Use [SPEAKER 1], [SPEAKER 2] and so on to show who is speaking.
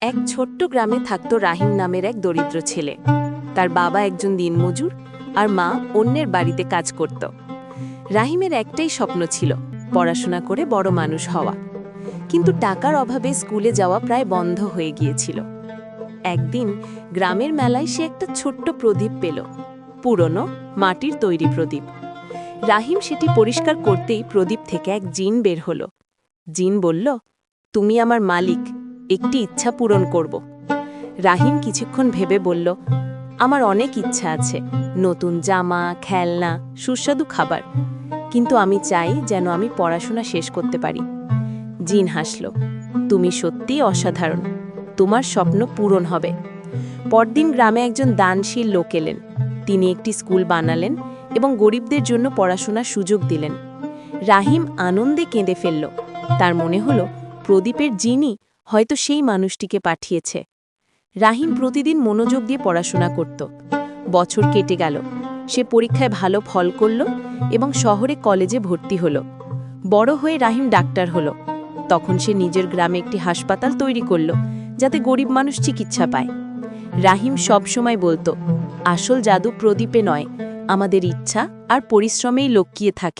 [SPEAKER 1] এক ছোট্ট গ্রামে থাকত রাহিম নামের এক দরিদ্র ছেলে। তার বাবা একজন দিনমজুর আর মা অন্যের বাড়িতে কাজ করত। রাহিমের একটাই স্বপ্ন ছিল, পড়াশোনা করে বড় মানুষ হওয়া। কিন্তু টাকার অভাবে স্কুলে যাওয়া প্রায় বন্ধ হয়ে গিয়েছিল। একদিন গ্রামের মেলায় সে একটা ছোট্ট প্রদীপ পেল, পুরনো মাটির তৈরি প্রদীপ। রাহিম সেটি পরিষ্কার করতেই প্রদীপ থেকে এক জিন বের হলো। জিন বলল, তুমি আমার মালিক, একটি ইচ্ছা পূরণ করব। রাহিম কিছুক্ষণ ভেবে বলল, আমার অনেক ইচ্ছা আছে, নতুন জামা, খেলনা, সুস্বাদু খাবার, কিন্তু আমি চাই যেন আমি পড়াশোনা শেষ করতে পারি। জিন হাসল, তুমি সত্যিই অসাধারণ, তোমার স্বপ্ন পূরণ হবে। পরদিন গ্রামে একজন দানশীল লোক এলেন। তিনি একটি স্কুল বানালেন এবং গরিবদের জন্য পড়াশোনার সুযোগ দিলেন। রাহিম আনন্দে কেঁদে ফেলল। তার মনে হলো প্রদীপের জিনই হয়তো সেই মানুষটিকে পাঠিয়েছে। রাহিম প্রতিদিন মনোযোগ দিয়ে পড়াশোনা করত। বছর কেটে গেল, সে পরীক্ষায় ভালো ফল করল এবং শহরে কলেজে ভর্তি হলো। বড় হয়ে রাহিম ডাক্তার হলো। তখন সে নিজের গ্রামে একটি হাসপাতাল তৈরি করল, যাতে গরিব মানুষ চিকিৎসা পায়। রাহিম সব সময় বলতো, আসল জাদু প্রদীপে নয়, আমাদের ইচ্ছা আর পরিশ্রমেই লুকিয়ে থাকে।